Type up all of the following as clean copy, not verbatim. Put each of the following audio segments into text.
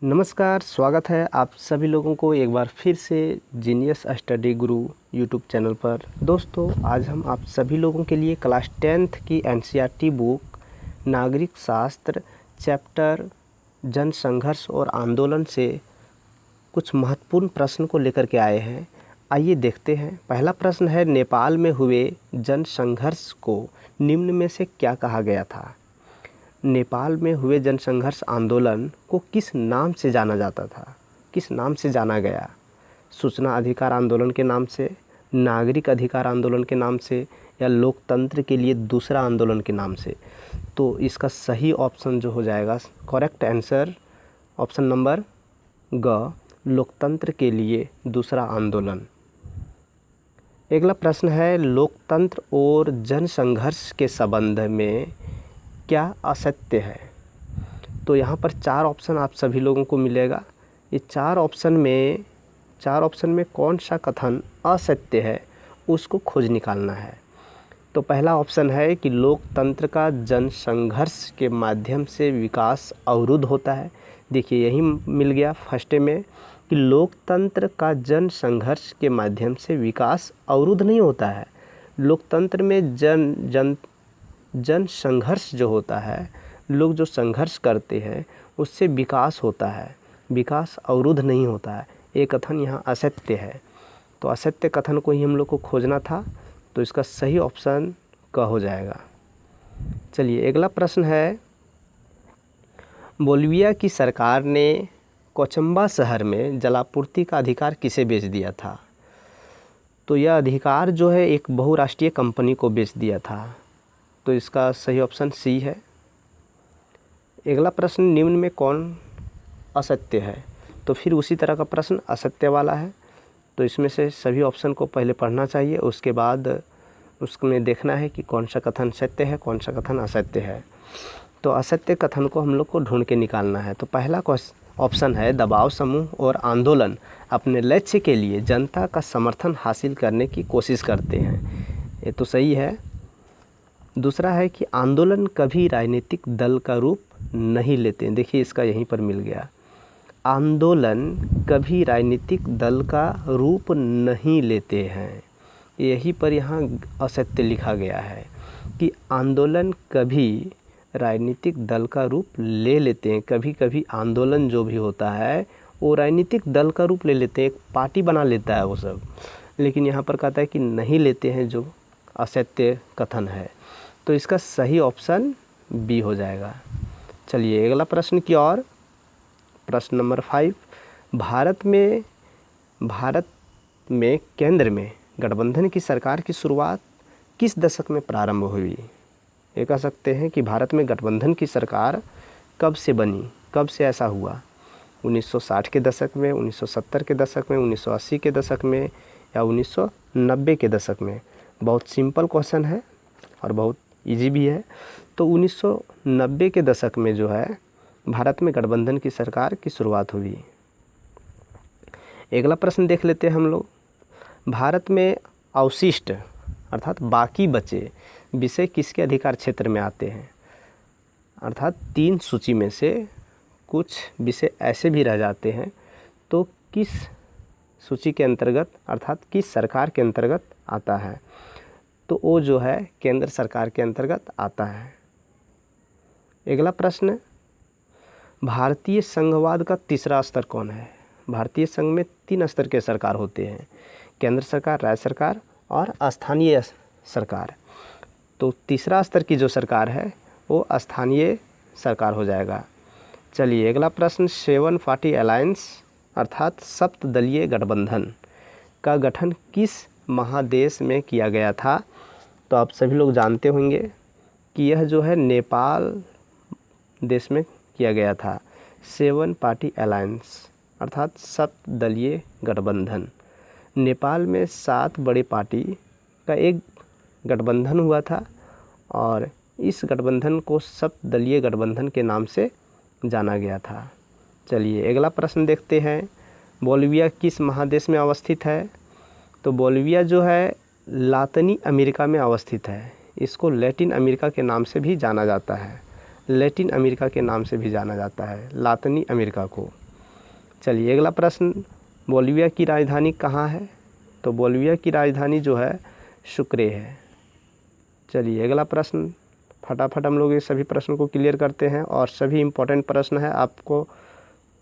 नमस्कार, स्वागत है आप सभी लोगों को एक बार फिर से जीनियस स्टडी गुरु यूट्यूब चैनल पर। दोस्तों, आज हम आप सभी लोगों के लिए क्लास 10th की एनसीईआरटी बुक नागरिक शास्त्र चैप्टर जनसंघर्ष और आंदोलन से कुछ महत्वपूर्ण प्रश्न को लेकर के आए हैं। आइए देखते हैं। पहला प्रश्न है, नेपाल में हुए जनसंघर्ष को निम्न में से क्या कहा गया था? नेपाल में हुए जनसंघर्ष आंदोलन को किस नाम से जाना जाता था? किस नाम से जाना गया? सूचना अधिकार आंदोलन के नाम से, नागरिक अधिकार आंदोलन के नाम से, या लोकतंत्र के लिए दूसरा आंदोलन के नाम से? तो इसका सही ऑप्शन जो हो जाएगा, करेक्ट आंसर ऑप्शन नंबर ग, लोकतंत्र के लिए दूसरा आंदोलन। अगला प्रश्न है, लोकतंत्र और जनसंघर्ष के संबंध में क्या असत्य है? तो यहाँ पर 4 ऑप्शन आप सभी लोगों को मिलेगा। ये 4 ऑप्शन में कौन सा कथन असत्य है उसको खोज निकालना है। तो पहला ऑप्शन है कि लोकतंत्र का जनसंघर्ष के माध्यम से विकास अवरुद्ध होता है। देखिए, यही मिल गया फर्स्ट में कि लोकतंत्र का जनसंघर्ष के माध्यम से विकास अवरुद्ध नहीं होता है। लोकतंत्र में जनसंघर्ष जो होता है, लोग जो संघर्ष करते हैं उससे विकास होता है, विकास अवरुद्ध नहीं होता है। ये कथन यहाँ असत्य है। तो असत्य कथन को ही हम लोग को खोजना था, तो इसका सही ऑप्शन क हो जाएगा। चलिए, अगला प्रश्न है, बोलिविया की सरकार ने कोचंबा शहर में जलापूर्ति का अधिकार किसे बेच दिया था? तो यह अधिकार जो है एक बहुराष्ट्रीय कंपनी को बेच दिया था। तो इसका सही ऑप्शन सी है। अगला प्रश्न, निम्न में कौन असत्य है? तो फिर उसी तरह का प्रश्न असत्य वाला है। तो इसमें से सभी ऑप्शन को पहले पढ़ना चाहिए, उसके बाद उसमें देखना है कि कौन सा कथन सत्य है, कौन सा कथन असत्य है। तो असत्य कथन को हम लोग को ढूंढ के निकालना है। तो पहला ऑप्शन है, दबाव समूह और आंदोलन अपने लक्ष्य के लिए जनता का समर्थन हासिल करने की कोशिश करते हैं। ये तो सही है। दूसरा है कि आंदोलन कभी राजनीतिक दल का रूप नहीं लेते। देखिए, इसका यहीं पर मिल गया, आंदोलन कभी राजनीतिक दल का रूप नहीं लेते हैं। यहीं पर यहाँ असत्य लिखा गया है कि आंदोलन कभी राजनीतिक दल का रूप ले लेते हैं। कभी कभी आंदोलन जो भी होता है वो राजनीतिक दल का रूप ले लेते हैं, एक पार्टी बना लेता है वो सब। लेकिन यहाँ पर कहता है कि नहीं लेते हैं, जो असत्य कथन है। तो इसका सही ऑप्शन बी हो जाएगा। चलिए, अगला प्रश्न की ओर। प्रश्न नंबर 5, भारत में केंद्र में गठबंधन की सरकार की शुरुआत किस दशक में प्रारंभ हुई? ये कह सकते हैं कि भारत में गठबंधन की सरकार कब से बनी, कब से ऐसा हुआ? 1960 के दशक में, 1970 के दशक में, 1980 के दशक में, या 1990 के दशक में? बहुत सिंपल क्वेश्चन है और बहुत इजी भी है। तो 1990 के दशक में जो है भारत में गठबंधन की सरकार की शुरुआत हुई। अगला प्रश्न देख लेते हैं हम लोग। भारत में अवशिष्ट अर्थात बाकी बचे विषय किसके अधिकार क्षेत्र में आते हैं? अर्थात 3 सूची में से कुछ विषय ऐसे भी रह जाते हैं, तो किस सूची के अंतर्गत अर्थात किस सरकार के अंतर्गत आता है? तो वो जो है केंद्र सरकार के अंतर्गत आता है। अगला प्रश्न, भारतीय संघवाद का तीसरा स्तर कौन है? भारतीय संघ में 3 स्तर के सरकार होते हैं, केंद्र सरकार, राज्य सरकार और स्थानीय सरकार। तो तीसरा स्तर की जो सरकार है वो स्थानीय सरकार हो जाएगा। चलिए, अगला प्रश्न, 7 पार्टी अलायंस अर्थात सप्तदलीय गठबंधन का गठन किस महादेश में किया गया था? तो आप सभी लोग जानते होंगे कि यह जो है नेपाल देश में किया गया था। 7 पार्टी अलायंस अर्थात सप्तदलीय गठबंधन। नेपाल में 7 बड़े पार्टी का एक गठबंधन हुआ था और इस गठबंधन को सप्तदलीय गठबंधन के नाम से जाना गया था। चलिए, अगला प्रश्न देखते हैं। बोलिविया किस महादेश में अवस्थित है? तो बोलिविया जो है लातिनी अमेरिका में अवस्थित है। इसको लैटिन अमेरिका के नाम से भी जाना जाता है। लैटिन अमेरिका के नाम से भी जाना जाता है, लातिनी अमेरिका को। चलिए अगला प्रश्न, बोलिविया की राजधानी कहाँ है? तो बोलिविया की राजधानी जो है सुक्रे है। चलिए अगला प्रश्न, फटाफट हम लोग ये सभी प्रश्न को क्लियर करते हैं और सभी इम्पोर्टेंट प्रश्न है, आपको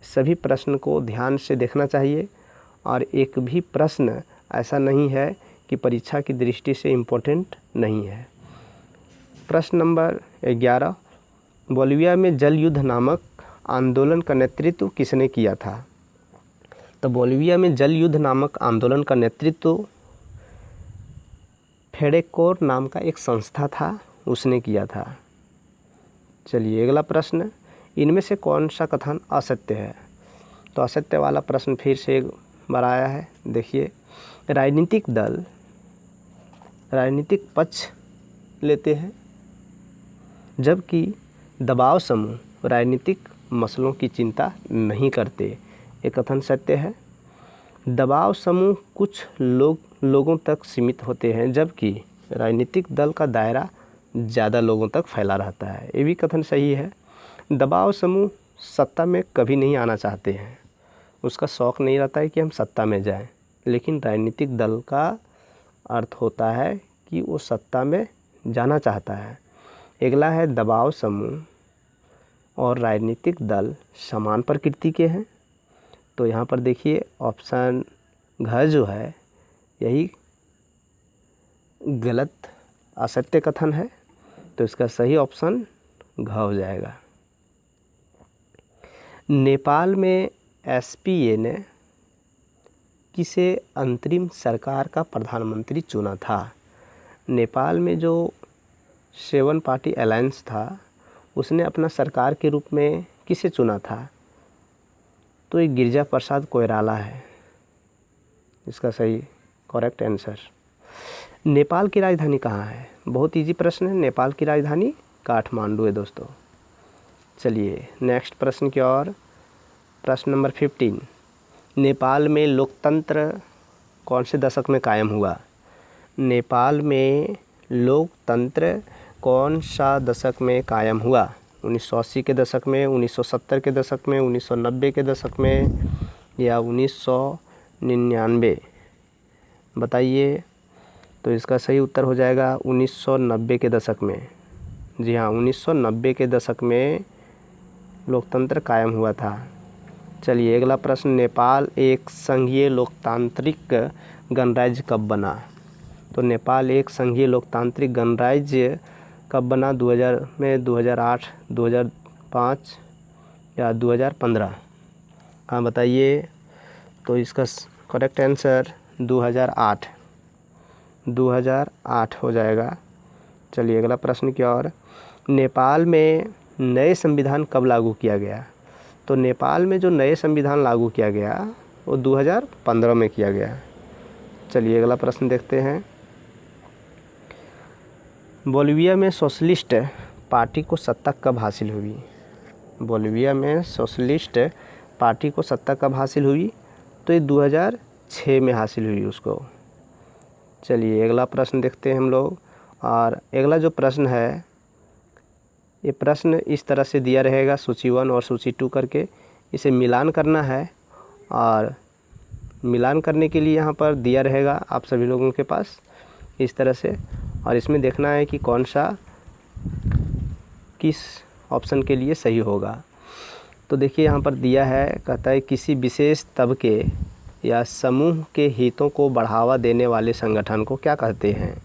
सभी प्रश्न को ध्यान से देखना चाहिए और एक भी प्रश्न ऐसा नहीं है कि परीक्षा की दृष्टि से इम्पोर्टेंट नहीं है। प्रश्न नंबर 11, बोलिविया में जल युद्ध नामक आंदोलन का नेतृत्व किसने किया था? तो बोलिविया में जल युद्ध नामक आंदोलन का नेतृत्व फेडेकोर नाम का एक संस्था था, उसने किया था। चलिए अगला प्रश्न, इनमें से कौन सा कथन असत्य है? तो असत्य वाला प्रश्न फिर से एक बार आया है। देखिए, राजनीतिक दल राजनीतिक पक्ष लेते हैं जबकि दबाव समूह राजनीतिक मसलों की चिंता नहीं करते, ये कथन सत्य है। दबाव समूह कुछ लोगों तक सीमित होते हैं जबकि राजनीतिक दल का दायरा ज़्यादा लोगों तक फैला रहता है, ये भी कथन सही है। दबाव समूह सत्ता में कभी नहीं आना चाहते हैं, उसका शौक़ नहीं रहता है कि हम सत्ता में जाएं, लेकिन राजनीतिक दल का अर्थ होता है कि वो सत्ता में जाना चाहता है। अगला है, दबाव समूह और राजनीतिक दल समान प्रकृति के हैं। तो यहाँ पर देखिए ऑप्शन घ जो है यही गलत असत्य कथन है, तो इसका सही ऑप्शन घ हो जाएगा। नेपाल में एसपीए ने किसे अंतरिम सरकार का प्रधानमंत्री चुना था? नेपाल में जो 7 पार्टी अलायंस था उसने अपना सरकार के रूप में किसे चुना था? तो ये गिरिजा प्रसाद कोइराला है, इसका सही करेक्ट आंसर। नेपाल की राजधानी कहाँ है? बहुत इजी प्रश्न है, नेपाल की राजधानी काठमांडू है दोस्तों। चलिए नेक्स्ट प्रश्न की ओर। प्रश्न नंबर 15, नेपाल में लोकतंत्र कौन से दशक में कायम हुआ? नेपाल में लोकतंत्र कौन सा दशक में कायम हुआ? 1980 के दशक में, 1970 के दशक में, 1990 के दशक में या 1999? बताइए। तो इसका सही उत्तर हो जाएगा 1990 के दशक में। जी हाँ, 1990 के दशक में लोकतंत्र कायम हुआ था। चलिए अगला प्रश्न, नेपाल एक संघीय लोकतांत्रिक गणराज्य कब बना? तो नेपाल एक संघीय लोकतांत्रिक गणराज्य कब बना? 2000 में, 2008, 2005 या 2015? हाँ बताइए। तो इसका करेक्ट आंसर 2008 हो जाएगा। चलिए अगला प्रश्न की ओर। नेपाल में नए संविधान कब लागू किया गया? तो नेपाल में जो नए संविधान लागू किया गया वो 2015 में किया गया। चलिए अगला प्रश्न देखते हैं। बोलिविया में सोशलिस्ट पार्टी को सत्ता कब हासिल हुई? बोलिविया में सोशलिस्ट पार्टी को सत्ता कब हासिल हुई? तो ये 2006 में हासिल हुई उसको। चलिए अगला प्रश्न देखते हैं हम लोग। और अगला जो प्रश्न है, ये प्रश्न इस तरह से दिया रहेगा, सूची 1 और सूची 2 करके इसे मिलान करना है। और मिलान करने के लिए यहाँ पर दिया रहेगा आप सभी लोगों के पास इस तरह से, और इसमें देखना है कि कौन सा किस ऑप्शन के लिए सही होगा। तो देखिए यहाँ पर दिया है, कहता है किसी विशेष तबके या समूह के हितों को बढ़ावा देने वाले संगठन को क्या कहते हैं?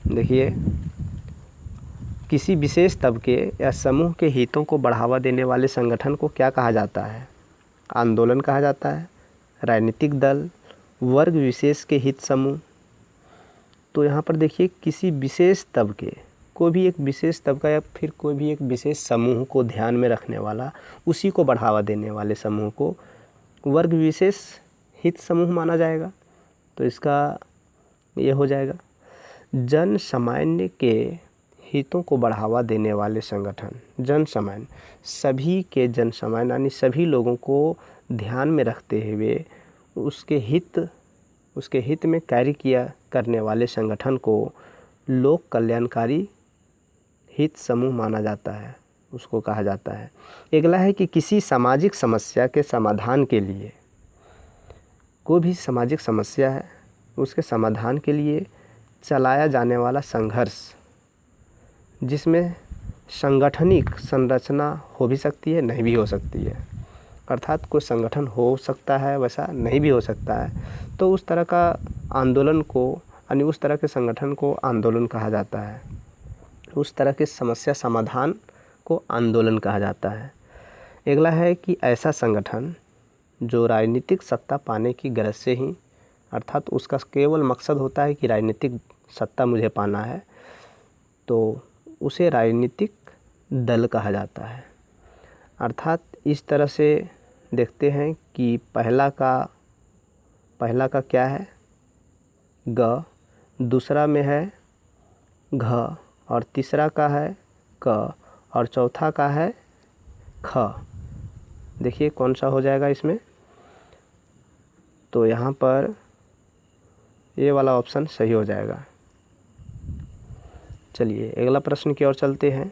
देखिए, किसी विशेष तबके या समूह के हितों को बढ़ावा देने वाले संगठन को क्या कहा जाता है? आंदोलन कहा जाता है, राजनीतिक दल, वर्ग विशेष के हित समूह। तो यहाँ पर देखिए किसी विशेष तबके, कोई भी एक विशेष तबका या फिर कोई भी एक विशेष समूह को ध्यान में रखने वाला, उसी को बढ़ावा देने वाले समूह को वर्ग विशेष हित समूह माना जाएगा। तो इसका ये हो जाएगा जन सामान्य के हितों को बढ़ावा देने वाले संगठन। जन सामान्य, सभी के जन सामान्य यानी सभी लोगों को ध्यान में रखते हुए उसके हित में कार्य किया करने वाले संगठन को लोक कल्याणकारी हित समूह माना जाता है, उसको कहा जाता है। अगला है कि किसी सामाजिक समस्या के समाधान के लिए, कोई भी सामाजिक समस्या है उसके समाधान के लिए चलाया जाने वाला संघर्ष, जिसमें सांगठनिक संरचना हो भी सकती है, नहीं भी हो सकती है। अर्थात कोई संगठन हो सकता है, वैसा नहीं भी हो सकता है। तो उस तरह का आंदोलन को, यानी उस तरह के संगठन को आंदोलन कहा जाता है। उस तरह के समस्या समाधान को आंदोलन कहा जाता है। अगला है कि ऐसा संगठन जो राजनीतिक सत्ता पाने की गरज से ही, अर्थात उसका केवल मकसद होता है कि राजनीतिक सत्ता मुझे पाना है, तो उसे राजनीतिक दल कहा जाता है। अर्थात इस तरह से देखते हैं कि पहला का क्या है, ग, दूसरा में है घ, और तीसरा का है क, और चौथा का है ख। देखिए कौन सा हो जाएगा इसमें, तो यहाँ पर ये वाला ऑप्शन सही हो जाएगा। चलिए अगला प्रश्न की ओर चलते हैं।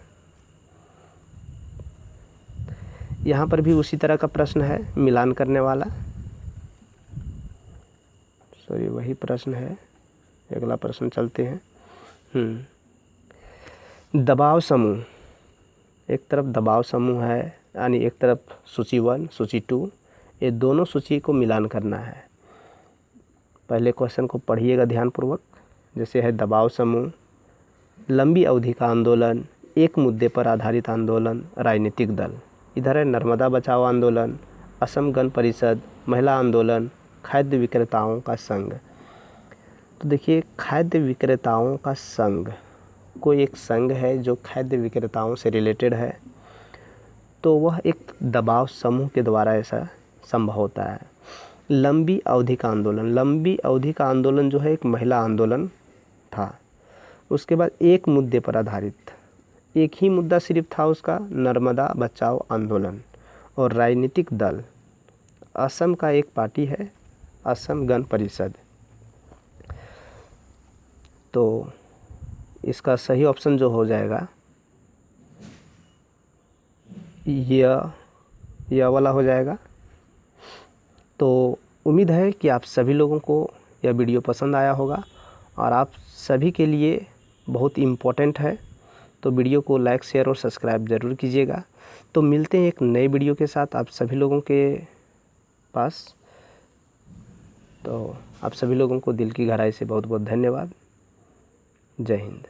यहाँ पर भी उसी तरह का प्रश्न है, मिलान करने वाला। सॉरी, वही प्रश्न है। अगला प्रश्न चलते हैं। दबाव समूह, एक तरफ दबाव समूह है, यानी एक तरफ सूची 1, सूची 2, ये दोनों सूची को मिलान करना है। पहले क्वेश्चन को पढ़िएगा ध्यानपूर्वक। जैसे है दबाव समूह, लंबी अवधि का आंदोलन, एक मुद्दे पर आधारित आंदोलन, राजनीतिक दल। इधर है नर्मदा बचाओ आंदोलन, असम गण परिषद, महिला आंदोलन, खाद्य विक्रेताओं का संघ। तो देखिए खाद्य विक्रेताओं का संघ, कोई एक संघ है जो खाद्य विक्रेताओं से रिलेटेड है, तो वह एक दबाव समूह के द्वारा ऐसा संभव होता है। लंबी अवधि का आंदोलन, लंबी अवधि का आंदोलन जो है एक महिला आंदोलन था। उसके बाद एक मुद्दे पर आधारित, एक ही मुद्दा सिर्फ था उसका, नर्मदा बचाओ आंदोलन। और राजनीतिक दल, असम का एक पार्टी है, असम गण परिषद। तो इसका सही ऑप्शन जो हो जाएगा यह वाला हो जाएगा। तो उम्मीद है कि आप सभी लोगों को यह वीडियो पसंद आया होगा और आप सभी के लिए बहुत इम्पोर्टेंट है। तो वीडियो को लाइक, शेयर और सब्सक्राइब ज़रूर कीजिएगा। तो मिलते हैं एक नए वीडियो के साथ आप सभी लोगों के पास। तो आप सभी लोगों को दिल की गहराई से बहुत बहुत धन्यवाद। जय हिंद।